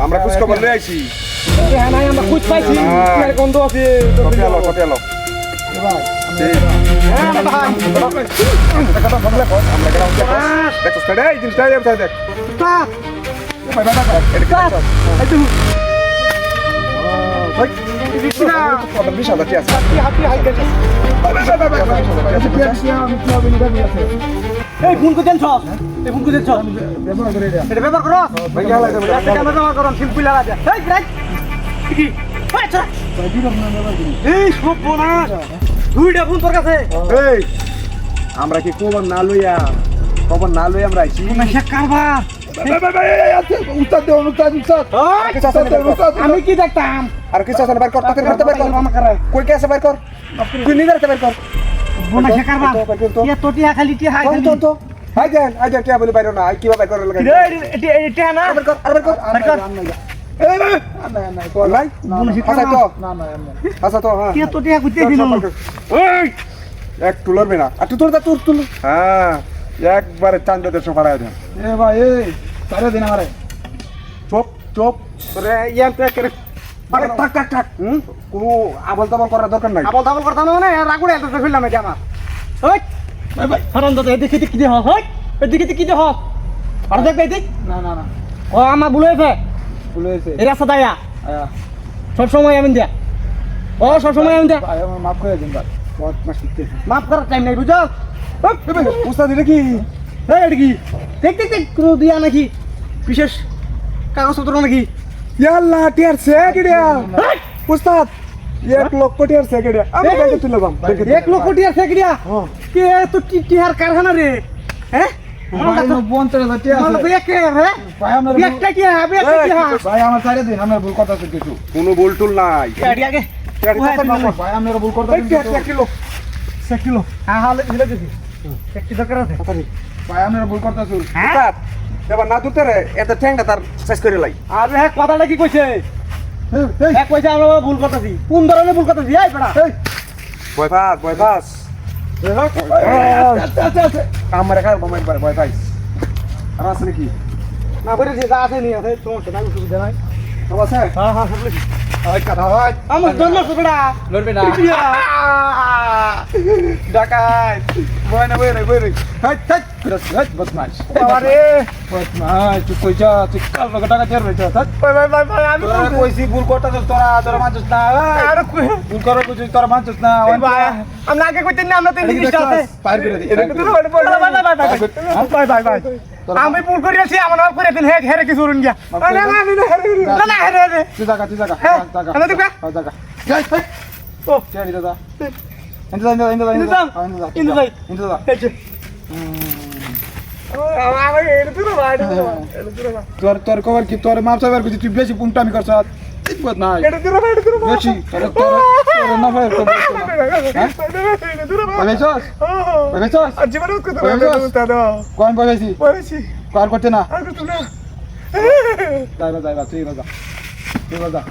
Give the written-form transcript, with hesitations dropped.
আমরা খুঁজ খবর লই আইছি আমরা খুঁজ পাইছি গন্ধ আছে এই ফোন করতেন সব এই ফোন করতেন সব এটা ব্যবহার করো ব্যবহার করো সিম্পল লাগা যায় কি এই সব বোনা দুইটা ফোন তোর কাছে এই আমরা কি খবর না লইয়া আমরা আইছি না সে কারবার আমি কি দেখতাম আর কিছু আছে বের কর তাতে করতে বের কর কই কে আছে বের কর তুই নিজে রাখতে বের কর বোনা সে কারবার কে তোটিয়া খালি টিয়া হাই খালি তো হাই দেন কে বলে বাইরো না কি বা বের করে লাগা এটা না বের কর বের কর এই ভাই না কল ভাই আচ্ছা তো হ্যাঁ কে তোটিয়া কইতে দিল ওই এক তুলবে না আর তুই তুল হ্যাঁ একবারে চান্দে সফাড়ায় দেন এ ভাই এই সারে দিন আমারে চুপ রে ইয়ান তে করে টাক কোনো আবল তাবল করার দরকার নাই আবল তাবল করতাম না রাগুড়ে এত ফেললাম এটা আমার ওই ভাই ভাই ফরন দাদা এদিকে কি দে হয় এদিকে কি দে হয় আর দেখ এদিক না ও আমার ভুল হয়েছে এরা সাদায়া সব সময় আমি দিয়া ও সব সময় আমি দিয়া ভাই আমার মাফ করে দিন ভাই বহুত মাস শিখতে মাফ করার টাইম নাই বুঝছো উস্তাদ এটা কি এই এটা কি দেখ কোনো দিয়া নাকি বিশেষ কাগজপত্র নাকি ইয়াল্লাহ টিয়ার সেকেডিয়া উস্তাদ 1 লক্ষ টিয়ার সেকেডিয়া আমি দেখে তুলে বাম 1 লক্ষ টিয়ার সেকরিয়া কে তো টিয়ার কারখানা রে হ্যাঁ ভাই আমার সারে দিন আমরা ভুল কথা কিছু কোনো ভুল টুল নাই ভাই আমরা ভুল কথা কিলো ভাই আমরা ভুল কথা শুন উস্তাদ এবার না দুতে রে এত ঠ্যাংটা তার শেষ করে লাই আরে হ্যাঁ কথাটা কি কইছে এক কইছে আমরা ভুল করতেছি কোন ধরনের ভুল করতেছি এই বেটা ভয় পাস আমার এখানে ভয় পাইস আর আসলে কি না বলে যে যা আছে নি আছে তোমার তো নাই সুবিধা নাই সব আছে হ্যাঁ হ্যাঁ সব লিখি ওই কথা হয় আমার জন্য সুবিধা লড়বে না ডাকাই বয় না হাট বদমাশ আরে বদমাশ তুই কই যা তুই কাল টাকা চের রইছ ভাই আমি কইছি ভুল করতে তোরা মানছিস না আরে ভুল করো কইছিস তোরা মানছিস না ভাই আমরা আগে কইতেন না আমরা তো জিনিসটা আছে পার করে দি ভাই আমি ভুল করিয়াছি আমার নাম করে দিন হেরে কিছু রুন গিয়া না হেরে তুই জায়গা আমি দেখবা যাই ও চেরি দাদা তোর খবর কি তোর মাপ চাইবার কিছু তুই বেশি পুংটা আমি করছ নাই বেশি না ফায়ার কোন বলেছি কার করতে না যাইবা তুই বাজা